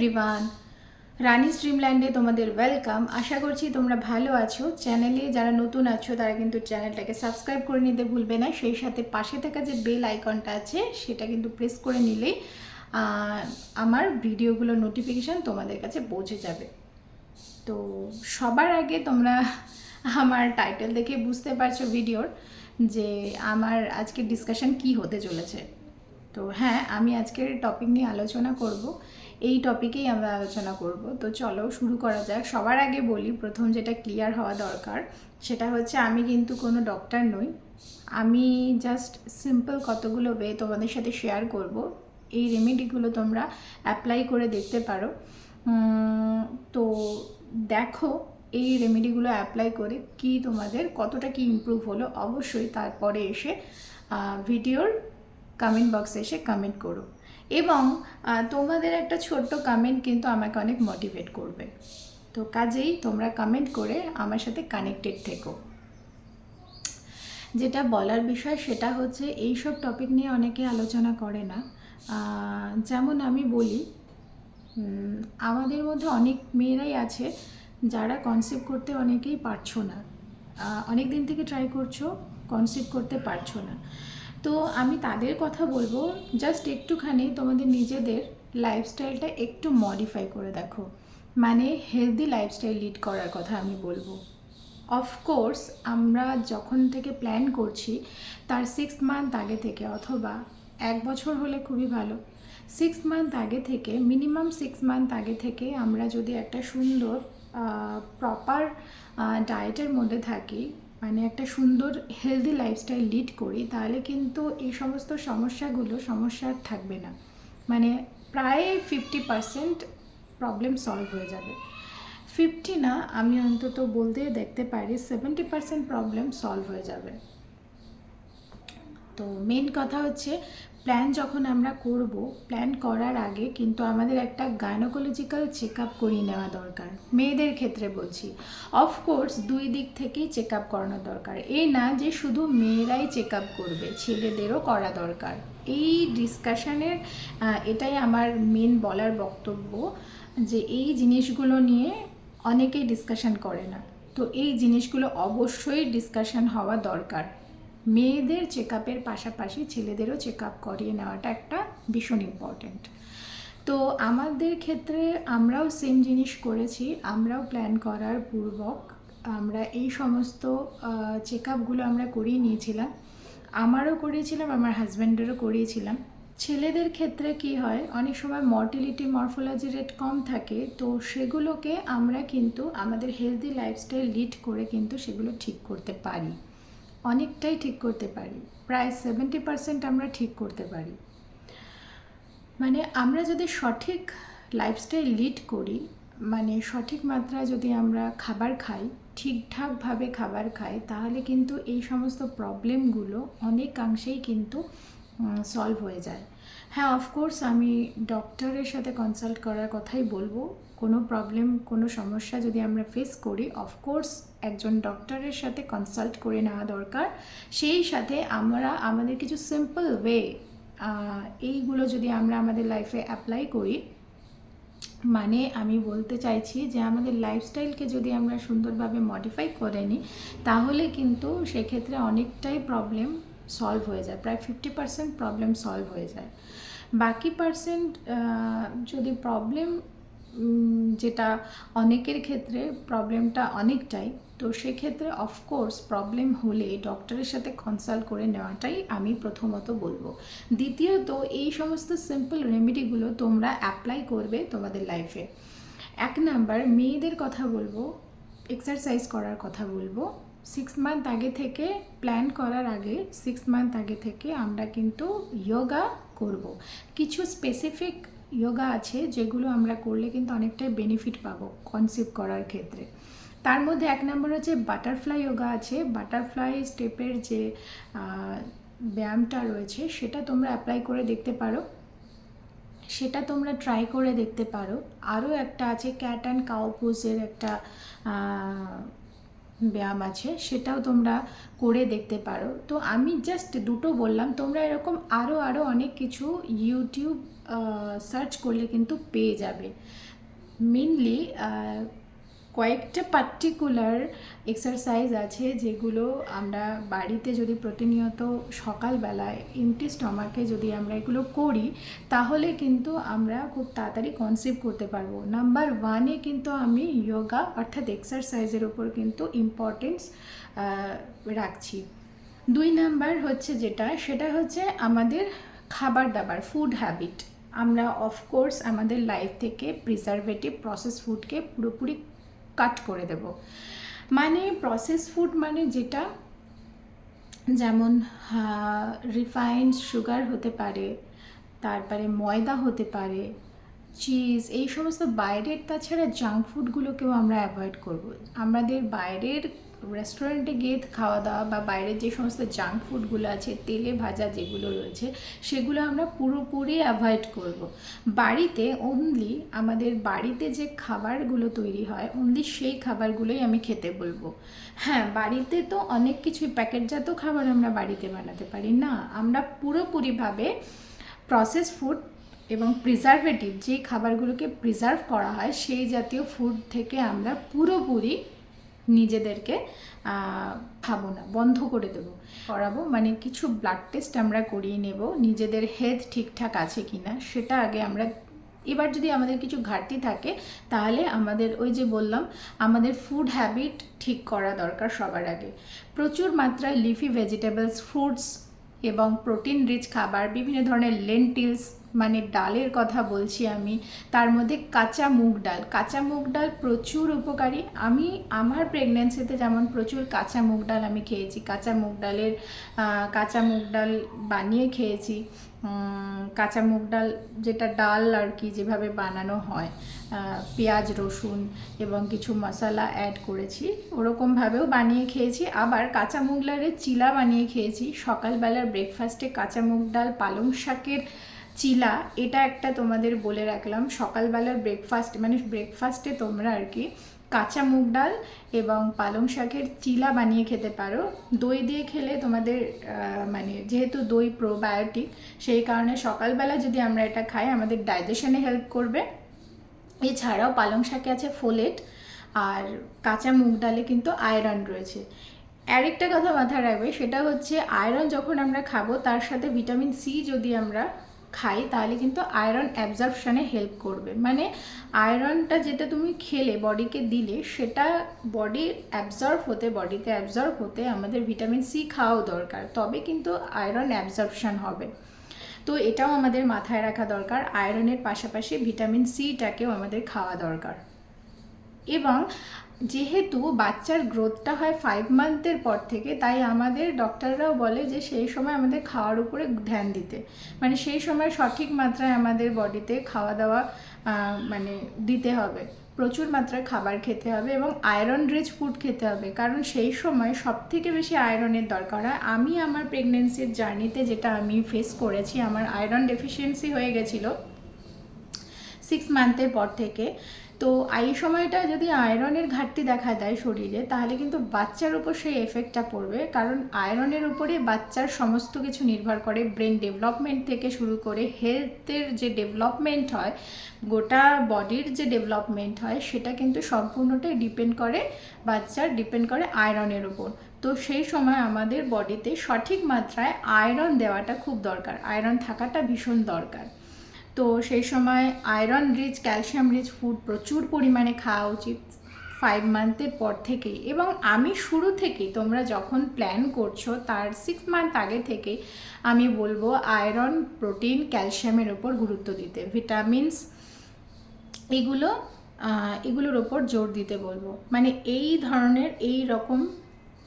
Everyone, রানিস ড্রিমল্যান্ডে তোমাদের welcome. আশা করছি তোমরা ভালো আছো। চ্যানেলে যারা নতুন আছো তারা কিন্তু চ্যানেলটাকে সাবস্ক্রাইব করে নিতে ভুলবে না। সেই সাথে পাশে থাকা যে বেল আইকনটা আছে সেটা কিন্তু প্রেস করে নিলেই আমার ভিডিওগুলোর নোটিফিকেশান তোমাদের কাছে পৌঁছে যাবে। তো সবার আগে তোমরা আমার টাইটেল দেখে বুঝতে পারছো ভিডিওর যে আমার আজকের ডিসকাশন কি হতে চলেছে। তো হ্যাঁ, আমি আজকের টপিক নিয়ে আলোচনা করব, এই টপিকেই আমরা আলোচনা করব। তো চলো শুরু করা যাক। সবার আগে বলি, প্রথম যেটা ক্লিয়ার হওয়া দরকার সেটা হচ্ছে আমি কিন্তু কোনো ডক্টর নই। আমি জাস্ট সিম্পল কতগুলো ওয়ে তোমাদের সাথে শেয়ার করব। এই রেমেডিগুলো তোমরা অ্যাপ্লাই করে দেখতে পারো। তো দেখো এই রেমেডিগুলো অ্যাপ্লাই করে কি তোমাদের কতটা কি ইমপ্রুভ হলো। অবশ্যই তারপরে এসে ভিডিওর কমেন্ট বক্সে এসে কমেন্ট করো, এবং তোমাদের একটা ছোট্ট কমেন্ট কিন্তু আমাকে অনেক মোটিভেট করবে। তো কাজেই তোমরা কমেন্ট করে আমার সাথে কানেক্টেড থেকো। যেটা বলার বিষয় সেটা হচ্ছে এইসব টপিক নিয়ে অনেকে আলোচনা করে না। যেমন আমি বলি, আমাদের মধ্যে অনেক মেয়েরাই আছে যারা কনসেপ্ট করতে অনেকেই পারছো না। অনেক দিন থেকে ট্রাই করছো, কনসেপ্ট করতে পারছো না। তো আমি তাদের কথা বলবো, জাস্ট একটুখানি তোমাদের নিজেদের লাইফস্টাইলটা একটু মডিফাই করে দেখো। মানে হেলদি লাইফস্টাইল লিড করার কথা আমি বলবো। অফকোর্স আমরা যখন থেকে প্ল্যান করছি তার 6 মান্থ আগে থেকে, অথবা 1 বছর হলে খুবই ভালো, 6 মান্থ আগে থেকে, মিনিমাম 6 মান্থ আগে থেকে আমরা যদি একটা সুন্দর প্রপার ডায়েটের মধ্যে থাকি, মানে একটা সুন্দর হেলদি লাইফস্টাইল লিড করি, তাহলে কিন্তু এই সমস্ত সমস্যা থাকবে না। মানে প্রায় 50% প্রবলেম সলভ হয়ে যাবে। 50 না, আমি অন্তত বলতে দেখতে পারি 70% প্রবলেম সলভ হয়ে যাবে। তো মেন কথা হচ্ছে, প্ল্যান যখন আমরা করব, প্ল্যান করার আগে কিন্তু আমাদের একটা গাইনোকোলজিক্যাল চেক আপ করিয়ে নেওয়া দরকার। মেয়েদের ক্ষেত্রে বলছি, অফকোর্স 2 দিক থেকেই চেক আপ করানো দরকার। এই না যে শুধু মেয়েরাই চেক আপ করবে, ছেলেদেরও করা দরকার। এই ডিসকাশনের এটাই আমার মেন বলার বক্তব্য, যে এই জিনিসগুলো নিয়ে অনেকেই ডিসকাশন করে না। তো এই জিনিসগুলো অবশ্যই ডিসকাশন হওয়া দরকার। মেয়েদের চেক আপের পাশাপাশি ছেলেদেরও চেক আপ করিয়ে নেওয়াটা একটা ভীষণ ইম্পর্ট্যান্ট। তো আমাদের ক্ষেত্রে আমরাও সেম জিনিস করেছি। আমরাও প্ল্যান করার পূর্বক আমরা এই সমস্ত চেক আপগুলো আমরা করিয়ে নিয়েছিলাম। আমারও করিয়েছিলাম, আমার হাজব্যান্ডেরও করিয়েছিলাম। ছেলেদের ক্ষেত্রে কি হয়, অনেক সময় মর্টিলিটি মরফোলজি রেট কম থাকে, তো সেগুলোকে আমরা কিন্তু আমাদের হেলদি লাইফস্টাইল লিড করে কিন্তু সেগুলো ঠিক করতে পারি, অনেকটাই ঠিক করতে পারি। প্রায় 70% আমরা ঠিক করতে পারি। মানে আমরা যদি সঠিক লাইফস্টাইল লিড করি, মানে সঠিক মাত্রায় যদি আমরা খাবার খাই, ঠিকঠাকভাবে খাবার খাই, তাহলে কিন্তু এই সমস্ত প্রবলেমগুলো অনেকাংশেই কিন্তু সলভ হয়ে যায়। হ্যাঁ, অফকোর্স আমি ডক্টরের সাথে কনসাল্ট করার কথাই বলবো। কোনো প্রবলেম, কোনো সমস্যা যদি আমরা ফেস করি, অফকোর্স একজন ডক্টরের সাথে কনসাল্ট করে নেওয়া দরকার। সেই সাথে আমরা আমাদের কিছু সিম্পল ওয়ে, এইগুলো যদি আমরা আমাদের লাইফে অ্যাপ্লাই করি, মানে আমি বলতে চাইছি যে আমাদের লাইফস্টাইলকে যদি আমরা সুন্দরভাবে মডিফাই করে নিই, তাহলে কিন্তু সেক্ষেত্রে অনেকটাই প্রবলেম সলভ হয়ে যায়। প্রায় 50% প্রবলেম সলভ হয়ে যায়। বাকি পার্সেন্ট যদি প্রবলেম, যেটা অনেকের ক্ষেত্রে প্রবলেমটা অনেকটাই, তো সেক্ষেত্রে অফকোর্স প্রবলেম হলে ডক্টরের সাথে কনসাল্ট করে নেওয়াটাই আমি প্রথমত বলবো। দ্বিতীয়ত, এই সমস্ত সিম্পল রেমেডিগুলো তোমরা অ্যাপ্লাই করবে তোমাদের লাইফে। 1 নাম্বার, মেয়েদের কথা বলবো, এক্সারসাইজ করার কথা বলবো। 6 মান্থ আগে থেকে, প্ল্যান করার আগে 6 মান্থ আগে থেকে আমরা কিন্তু যোগা করব। কিছু স্পেসিফিক যোগা আছে যেগুলো আমরা করলে কিন্তু অনেকটাই বেনিফিট পাবো কনসিভ করার ক্ষেত্রে। তার মধ্যে 1 নম্বর হচ্ছে বাটারফ্লাই যোগা আছে। বাটারফ্লাই স্টেপের যে ব্যায়ামটা রয়েছে সেটা তোমরা অ্যাপ্লাই করে দেখতে পারো, সেটা তোমরা ট্রাই করে দেখতে পারো। আরও একটা আছে ক্যাট অ্যান্ড কাউ পোজের একটা ব্যায়াম আছে, সেটাও তোমরা করে দেখতে পারো। তো আমি জাস্ট দুটো বললাম, তোমরা এরকম আরও অনেক কিছু ইউটিউব সার্চ করলে কিন্তু পেয়ে যাবে। মেনলি কয়েকটা পার্টিকুলার এক্সারসাইজ আছে যেগুলো আমরা বাড়িতে যদি প্রতিনিয়ত সকালবেলায় এমটি স্টমাকে যদি আমরা এগুলো করি, তাহলে কিন্তু আমরা খুব তাড়াতাড়ি কনসিভ করতে পারবো। নাম্বার 1-এ কিন্তু আমি যোগা অর্থাৎ এক্সারসাইজের ওপর কিন্তু ইম্পর্টেন্স রাখছি। 2 নাম্বার হচ্ছে সেটা হচ্ছে আমাদের খাবার দাবার, ফুড হ্যাবিট। আমরা অফকোর্স আমাদের লাইফ থেকে প্রিজারভেটিভ প্রসেস ফুডকে পুরোপুরি কাট করে দেব। মানে প্রসেস ফুড মানে যেটা, যেমন রিফাইন্ড সুগার হতে পারে, তারপরে ময়দা হতে পারে, চিজ, এই সমস্ত বাইরের, তাছাড়া জাঙ্ক ফুডগুলোকেও আমরা অ্যাভয়েড করব। আমাদের বাইরের রেস্টুরেন্টে গিয়ে খাওয়া দাওয়া বা বাইরের যে সমস্ত জাঙ্ক ফুডগুলো আছে, তেলে ভাজা যেগুলো রয়েছে, সেগুলো আমরা পুরোপুরি অ্যাভয়েড করব। বাড়িতে অনলি আমাদের বাড়িতে যে খাবারগুলো তৈরি হয়, অনলি সেই খাবারগুলোই আমি খেতে বলবো। হ্যাঁ, বাড়িতে তো অনেক কিছুই প্যাকেটজাত খাবার আমরা বাড়িতে বানাতে পারি না, আমরা পুরোপুরিভাবে প্রসেস ফুড এবং প্রিজারভেটিভ যে খাবারগুলোকে প্রিজার্ভ করা হয় সেই জাতীয় ফুড থেকে আমরা পুরোপুরি নিজেদেরকে খাবো না, বন্ধ করে দেবো, করাবো। মানে কিছু ব্লাড টেস্ট আমরা করিয়ে নেব, নিজেদের হেলথ ঠিকঠাক আছে কি না সেটা আগে আমরা। এবার যদি আমাদের কিছু ঘাটতি থাকে, তাহলে আমাদের ওই যে বললাম, আমাদের ফুড হ্যাবিট ঠিক করা দরকার সবার আগে। প্রচুর মাত্রায় লিফি ভেজিটেবলস, ফ্রুটস এবং প্রোটিন রিচ খাবার, বিভিন্ন ধরনের লেন্টিলস মানে ডালের কথা বলছি আমি, তার মধ্যে কাঁচা মুগ ডাল প্রচুর উপকারী। আমি আমার প্রেগনেন্সিতে যেমন প্রচুর কাঁচা মুগ ডাল আমি খেয়েছি, কাঁচা মুগ ডাল বানিয়ে খেয়েছি। কাঁচা মুগ ডাল যেটা ডাল আর কি যেভাবে বানানো হয়, পেঁয়াজ রসুন এবং কিছু মশলা অ্যাড করেছি, ওরকমভাবেও বানিয়ে খেয়েছি। আবার কাঁচা মুগ ডালের চিলা বানিয়ে খেয়েছি। সকালবেলার ব্রেকফাস্টে কাঁচা মুগ ডাল, পালং শাকের চিলা, এটা একটা তোমাদের বলে রাখলাম। সকালবেলার ব্রেকফাস্ট মানে ব্রেকফাস্টে তোমরা আর কি কাঁচা মুগ ডাল এবং পালং শাকের চিলা বানিয়ে খেতে পারো। দই দিয়ে খেলে তোমাদের মানে যেহেতু দই প্রোবায়োটিক, সেই কারণে সকালবেলা যদি আমরা এটা খাই আমাদের ডাইজেশনে হেল্প করবে। এছাড়াও পালং শাকে আছে ফোলেট, আর কাঁচা মুগ ডালে কিন্তু আয়রন রয়েছে। আরেকটা কথা মাথায় রাখবে, সেটা হচ্ছে আয়রন যখন আমরা খাবো তার সাথে ভিটামিন সি যদি আমরা খাই, তাহলে কিন্তু আয়রন অ্যাবজর্পশানে হেল্প করবে। মানে আয়রনটা যেটা তুমি খেলে বডিকে দিলে, সেটা বডিতে অ্যাবজর্ব হতে আমাদের ভিটামিন সি খাওয়াও দরকার, তবে কিন্তু আয়রন অ্যাবজর্পশান হবে। তো এটাও আমাদের মাথায় রাখা দরকার, আয়রনের পাশাপাশি ভিটামিন সিটাকেও আমাদের খাওয়া দরকার। এবং যেহেতু বাচ্চার গ্রোথটা হয় 5 মান্থের পর থেকে, তাই আমাদের ডক্টররাও বলে যে সেই সময় আমাদের খাওয়ার উপরে ধ্যান দিতে, মানে সেই সময় সঠিক মাত্রায় আমাদের বডিতে খাওয়া দাওয়া মানে দিতে হবে, প্রচুর মাত্রায় খাবার খেতে হবে এবং আয়রন রিচ ফুড খেতে হবে, কারণ সেই সময় সবথেকে বেশি আয়রনের দরকার হয়। আমি আমার প্রেগনেন্সির জার্নিতে যেটা আমি ফেস করেছি, আমার আয়রন ডেফিসিয়েন্সি হয়ে গেছিলো 6 মান্থের পর থেকে। তো এই সময়টা যদি আয়রনের ঘাটতি দেখা দেয় শরীরে, তাহলে কিন্তু বাচ্চার উপর সেই এফেক্টটা পড়বে, কারণ আয়রনের উপরে বাচ্চার সমস্ত কিছু নির্ভর করে, ব্রেন ডেভেলপমেন্ট থেকে শুরু করে হেলথের যে ডেভেলপমেন্ট হয়, গোটা বডির যে ডেভেলপমেন্ট হয়, সেটা কিন্তু সম্পূর্ণটাই ডিপেন্ড করে আয়রনের উপর। তো সেই সময় আমাদের বডিতে সঠিক মাত্রায় আয়রন দেওয়াটা খুব দরকার, আয়রন থাকাটা ভীষণ দরকার। তো সেই সময় iron rich, calcium rich food প্রচুর পরিমাণে খাওয়া উচিত 5 মান্থের পর থেকেই। এবং আমি শুরু থেকেই, তোমরা যখন প্ল্যান করছো তার 6 মান্থ আগে থেকে আমি বলবো আয়রন, প্রোটিন, ক্যালসিয়ামের ওপর গুরুত্ব দিতে, ভিটামিনস এগুলোর ওপর জোর দিতে বলবো। মানে এই রকম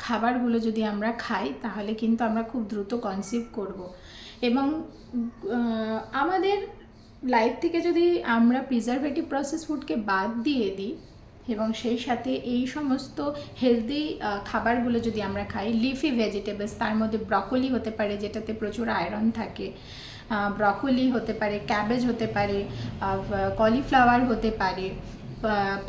খাবারগুলো যদি আমরা খাই, তাহলে কিন্তু আমরা খুব দ্রুত কনসিভ করব। এবং আমাদের লাইফ থেকে যদি আমরা প্রিজারভেটিভ প্রসেস ফুডকে বাদ দিয়ে দিই এবং সেই সাথে এই সমস্ত হেলদি খাবারগুলো যদি আমরা খাই, লিফি ভেজিটেবলস, তার মধ্যে ব্রকোলি হতে পারে যেটাতে প্রচুর আয়রন থাকে, ব্রকোলি হতে পারে, ক্যাবেজ হতে পারে, কলিফ্লাওয়ার হতে পারে,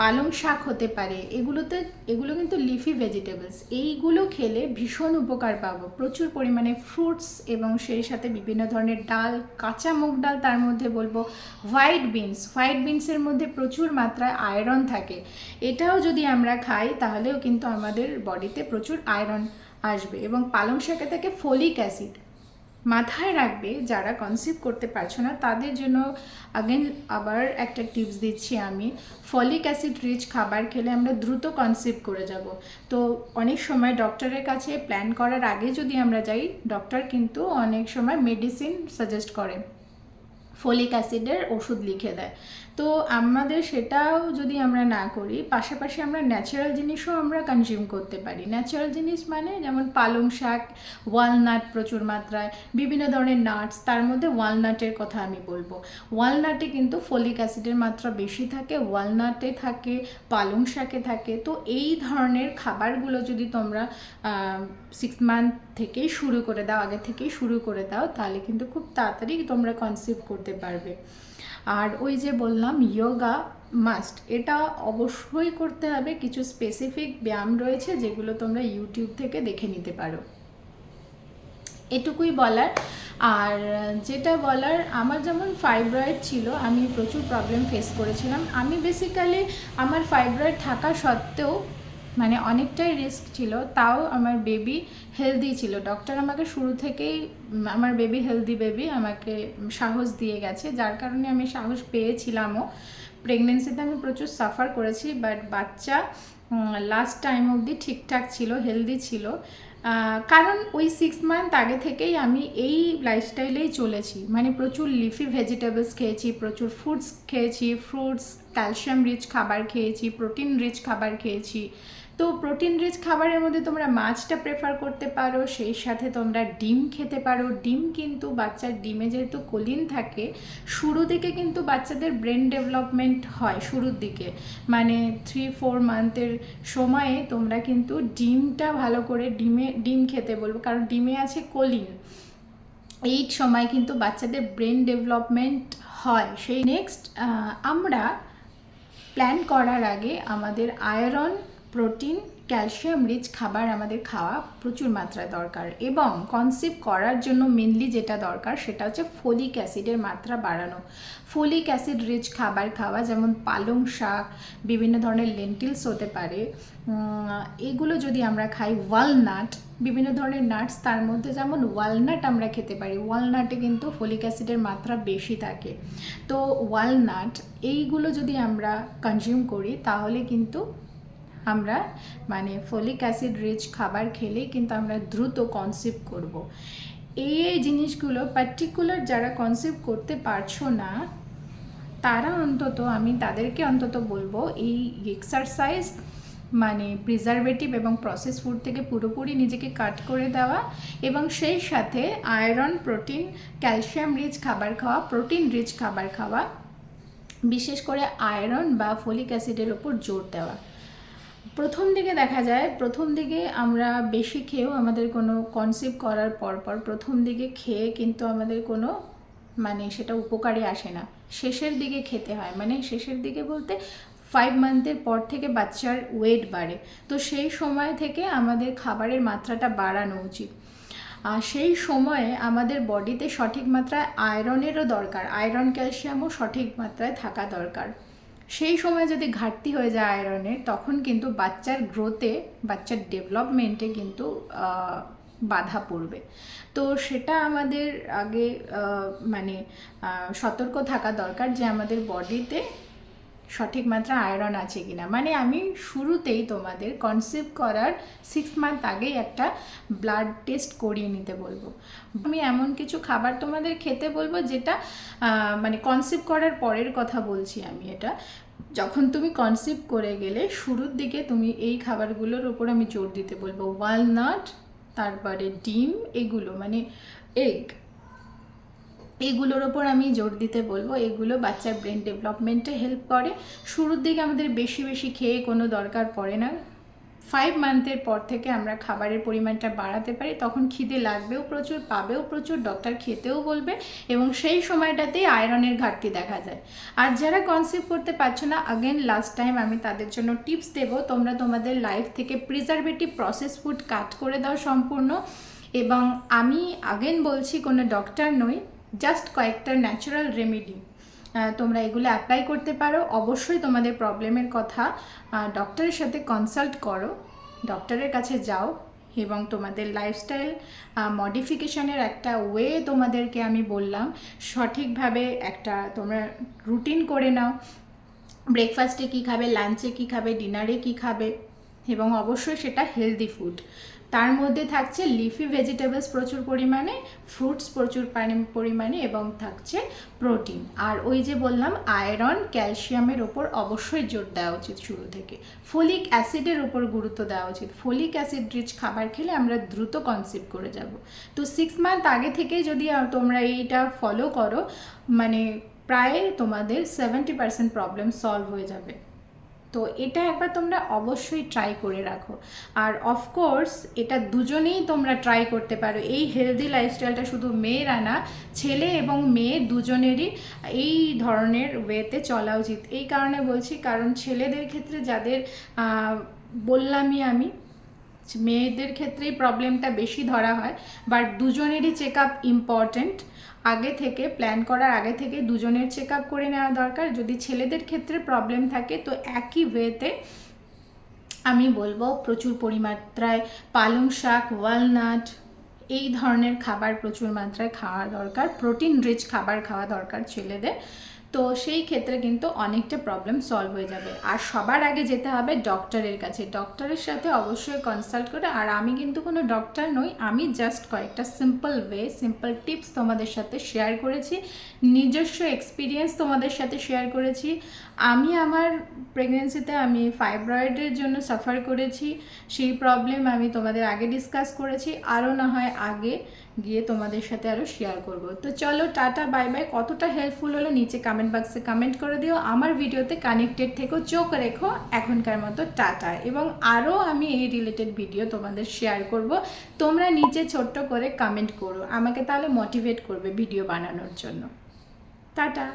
পালং শাক হতে পারে, এগুলো কিন্তু লিফি ভেজিটেবলস। এইগুলো খেলে ভীষণ উপকার পাবো, প্রচুর পরিমাণে ফ্রুটস এবং সেই সাথে বিভিন্ন ধরনের ডাল, কাঁচা মুগ ডাল, তার মধ্যে বলবো হোয়াইট বিনসের মধ্যে প্রচুর মাত্রায় আয়রন থাকে। এটাও যদি আমরা খাই তাহলেও কিন্তু আমাদের বডিতে প্রচুর আয়রন আসবে। এবং পালং শাকে থাকে ফোলিক অ্যাসিড। মাথায় রাখবে যারা কনসিভ করতে পারছো না তাদের জন্য আবার একটা টিপস দিচ্ছি আমি। ফলিক অ্যাসিড রিচ খাবার খেলে আমরা দ্রুত কনসিভ করে যাব। তো অনেক সময় ডক্টরের কাছে প্ল্যান করার আগে যদি আমরা যাই, ডক্টর কিন্তু অনেক সময় মেডিসিন সাজেস্ট করে, ফলিক অ্যাসিডের ওষুধ লিখে দেয়। তো আমাদের সেটাও যদি আমরা না করি, পাশাপাশি আমরা ন্যাচারাল জিনিসও আমরা কনজিউম করতে পারি। ন্যাচারাল জিনিস মানে যেমন পালং শাক, ওয়ালনাট প্রচুর মাত্রায়, বিভিন্ন ধরনের নাটস, তার মধ্যে ওয়ালনাটের কথা আমি বলবো। ওয়ালনাটে কিন্তু ফলিক অ্যাসিডের মাত্রা বেশি থাকে, ওয়ালনাটে থাকে, পালং শাকে থাকে। তো এই ধরনের খাবারগুলো যদি তোমরা 6 মান্থ থেকেই শুরু করে দাও, আগে থেকেই শুরু করে দাও, তাহলে কিন্তু খুব তাড়াতাড়ি তোমরা কনসিভ করতে পারবে। আর ওই যে বললাম যোগা মাস্ট, এটা অবশ্যই করতে হবে। কিছু স্পেসিফিক ব্যায়াম রয়েছে যেগুলো তোমরা ইউটিউব থেকে দেখে নিতে পারো। এটুকুই বলার। আর যেটা বলার, আমার যেমন ফাইব্রয়েড ছিল, আমি প্রচুর প্রবলেম ফেস করেছিলাম। আমি বেসিক্যালি আমার ফাইব্রয়েড থাকা সত্ত্বেও মানে অনেকটাই রিস্ক ছিল, তাও আমার বেবি হেলদি ছিল। ডক্টর আমাকে শুরু থেকেই আমার বেবি হেলদি বেবি আমাকে সাহস দিয়ে গেছে, যার কারণে আমি সাহস পেয়েছিলামও। প্রেগনেন্সিতে আমি প্রচুর সাফার করেছি, বাট বাচ্চা লাস্ট টাইম অবধি ঠিকঠাক ছিল, হেলদি ছিল। কারণ ওই 6 মান্থ আগে থেকেই আমি এই লাইফস্টাইলেই চলেছি, মানে প্রচুর লিফি ভেজিটেবলস খেয়েছি, প্রচুর ফ্রুটস খেয়েছি, ক্যালসিয়াম রিচ খাবার খেয়েছি, প্রোটিন রিচ খাবার খেয়েছি। তো প্রোটিন রিচ খাবারের মধ্যে তোমরা মাছটা প্রেফার করতে পারো, সেই সাথে তোমরা ডিম খেতে পারো। ডিম কিন্তু বাচ্চার ডিমে যেহেতু কোলিন থাকে, শুরু দিকে কিন্তু বাচ্চাদের ব্রেন ডেভেলপমেন্ট হয় শুরুর দিকে, মানে 3-4 মান্থের সময়ে তোমরা কিন্তু ডিমটা ভালো করে ডিম খেতে বলবো, কারণ ডিমে আছে কোলিন। এই সময় কিন্তু বাচ্চাদের ব্রেন ডেভেলপমেন্ট হয়। সেই নেক্সট আমরা প্ল্যান করার আগে আমাদের আয়রন, প্রোটিন, ক্যালসিয়াম রিচ খাবার আমাদের খাওয়া প্রচুর মাত্রায় দরকার। এবং কনসিভ করার জন্য মেনলি যেটা দরকার সেটা হচ্ছে ফলিক অ্যাসিডের মাত্রা বাড়ানো। ফলিক অ্যাসিড রিচ খাবার খাওয়া, যেমন পালং শাক, বিভিন্ন ধরনের লেন্টিলস হতে পারে, এগুলো যদি আমরা খাই, ওয়ালনাট, বিভিন্ন ধরনের নাটস, তার মধ্যে যেমন ওয়ালনাট আমরা খেতে পারি। ওয়ালনাটে কিন্তু ফলিক অ্যাসিডের মাত্রা বেশি থাকে। তো ওয়ালনাট এইগুলো যদি আমরা কনজিউম করি তাহলে কিন্তু আমরা মানে ফলিক অ্যাসিড রিচ খাবার খেলেই কিন্তু আমরা দ্রুত কনসিভ করব। এই জিনিসগুলো পার্টিকুলার যারা কনসিভ করতে পারছো না তারা অন্তত, আমি তাদেরকে অন্তত বলবো এই এক্সারসাইজ মানে প্রিজারভেটিভ এবং প্রসেস ফুড থেকে পুরোপুরি নিজেকে কাট করে দেওয়া, এবং সেই সাথে আয়রন, প্রোটিন, ক্যালসিয়াম রিচ খাবার খাওয়া, প্রোটিন রিচ খাবার খাওয়া, বিশেষ করে আয়রন বা ফলিক অ্যাসিডের ওপর জোর দেওয়া। প্রথম দিকে দেখা যায়, প্রথম দিকে আমরা বেশি খেয়েও আমাদের কোনো কনসিভ করার পরপর প্রথম দিকে খেয়ে কিন্তু আমাদের কোনো মানে সেটা উপকারে আসে না। শেষের দিকে খেতে হয়, মানে শেষের দিকে বলতে 5 মান্থের পর থেকে বাচ্চার ওয়েট বাড়ে। তো সেই সময় থেকে আমাদের খাবারের মাত্রাটা বাড়ানো উচিত। সেই সময়ে আমাদের বডিতে সঠিক মাত্রায় আয়রনেরও দরকার, আয়রন ক্যালসিয়ামও সঠিক মাত্রায় থাকা দরকার। সেই সময় যদি ঘাটতি হয়ে যায় আয়রনের, তখন কিন্তু বাচ্চার গ্রোথে, বাচ্চার ডেভেলপমেন্টে কিন্তু বাধা পড়বে। তো সেটা আমাদের আগে মানে সতর্ক থাকা দরকার যে আমাদের বডিতে সঠিক মাত্রা আয়রন আছে কিনা। মানে আমি শুরুতেই তোমাদের কনসিভ করার 6 মান্থ আগেই একটা ব্লাড টেস্ট করিয়ে নিতে বলবো। আমি এমন কিছু খাবার তোমাদের খেতে বলবো যেটা মানে কনসিভ করার পরের কথা বলছি আমি, এটা যখন তুমি কনসিভ করে গেলে শুরুর দিকে তুমি এই খাবারগুলোর উপর আমি জোর দিতে বলবো। ওয়ালনাট, তারপরে ডিম, এগুলো মানে এগ, এগুলোর ওপর আমি জোর দিতে বলবো। এগুলো বাচ্চার ব্রেন ডেভেলপমেন্টে হেল্প করে। শুরুর দিকে আমাদের বেশি বেশি খেয়ে কোনো দরকার পড়ে না, 5 মান্থের পর থেকে আমরা খাবারের পরিমাণটা বাড়াতে পারি, তখন খিদে লাগবেও প্রচুর, পাবেও প্রচুর, ডক্টর খেতেও বলবে, এবং সেই সময়টাতেই আয়রনের ঘাটতি দেখা যায়। আর যারা কনসিভ করতে পারছো না, আগেন লাস্ট টাইম আমি তাদের জন্য টিপস দেবো, তোমরা তোমাদের লাইফ থেকে প্রিজারভেটিভ প্রসেস ফুড কাট করে দাও সম্পূর্ণ। এবং আমি আগেন বলছি, কোনো ডক্টর নই, জাস্ট কয়েকটা ন্যাচারাল রেমেডি তোমরা এগুলো অ্যাপ্লাই করতে পারো। অবশ্যই তোমাদের প্রবলেমের কথা ডক্টরের সাথে কনসাল্ট করো, ডক্টরের কাছে যাও, এবং তোমাদের লাইফস্টাইল মডিফিকেশানের একটা ওয়ে তোমাদেরকে আমি বললাম, সঠিকভাবে একটা তোমরা রুটিন করে নাও। ব্রেকফাস্টে কী খাবে, লাঞ্চে কী খাবে, ডিনারে কী খাবে, এবং অবশ্যই সেটা হেলদি ফুড। তার মধ্যে থাকছে লিফি ভেজিটেবলস প্রচুর পরিমাণে, ফ্রুটস প্রচুর পরিমাণে, এবং থাকছে প্রোটিন। আর ওই যে বললাম আয়রন, ক্যালসিয়ামের ওপর অবশ্যই জোর দেওয়া উচিত শুরু থেকে। ফোলিক অ্যাসিডের ওপর গুরুত্ব দেওয়া উচিত। ফোলিক অ্যাসিড রিচ খাবার খেলে আমরা দ্রুত কনসিভ করে যাব। তো 6 মান্থ আগে থেকে যদি তোমরা এইটা ফলো করো, মানে প্রায় তোমাদের 70% প্রবলেম সলভ হয়ে যাবে। তো এটা একবার তোমরা অবশ্যই ট্রাই করে রাখো। আর অফকোর্স এটা দুজনেই তোমরা ট্রাই করতে পারো। এই হেলদি লাইফস্টাইলটা শুধু মেয়েরা না, ছেলে এবং মেয়ে দুজনেরই এই ধরনের ওয়েতে চলা উচিত। এই কারণে বলছি, কারণ ছেলেদের ক্ষেত্রে যাদের বললামই আমি, মেয়েদের ক্ষেত্রেই প্রবলেমটা বেশি ধরা হয়, বাট দুজনেরই চেক আপ ইম্পর্ট্যান্ট। আগে থেকে প্ল্যান করার আগে থেকে দুজনের চেক আপ করে নেওয়া দরকার। যদি ছেলেদের ক্ষেত্রে প্রবলেম থাকে তো একই ওয়েতে আমি বলবো প্রচুর পরিমাত্রায় পালং শাক, ওয়ালনাট, এই ধরনের খাবার প্রচুর মাত্রায় খাওয়া দরকার। প্রোটিন রিচ খাবার খাওয়া দরকার ছেলেদের। তো সেই ক্ষেত্রে কিন্তু অনেকটা প্রবলেম সলভ হয়ে যাবে। আর সবার আগে যেতে হবে ডক্টরের কাছে, ডক্টরের সাথে অবশ্যই কনসাল্ট করে। আর আমি কিন্তু কোনো ডক্টর নই, আমি জাস্ট কয়েকটা সিম্পল টিপস তোমাদের সাথে শেয়ার করেছি, নিজস্ব এক্সপিরিয়েন্স তোমাদের সাথে শেয়ার করেছি। আমি আমার প্রেগনেন্সিতে আমি ফাইব্রয়েডের জন্য সাফার করেছি, সেই প্রবলেম আমি তোমাদের আগে ডিসকাস করেছি, আরও না হয় আগে গিয়ে তোমাদের সাথে আরও শেয়ার করব। তো চলো, টাটা, বাই বাই। কতটা হেল্পফুল হলো নিচে কমেন্ট বক্সে কমেন্ট করে দিও। আমার ভিডিওতে কানেক্টেড থেকো, চোখ রেখো। এখনকার মতো টাটা। এবং আরও আমি এই রিলেটেড ভিডিও তোমাদের শেয়ার করব, তোমরা নিচে ছোট্ট করে কমেন্ট করো, আমাকে তাহলে মোটিভেট করবে ভিডিও বানানোর জন্য। টাটা।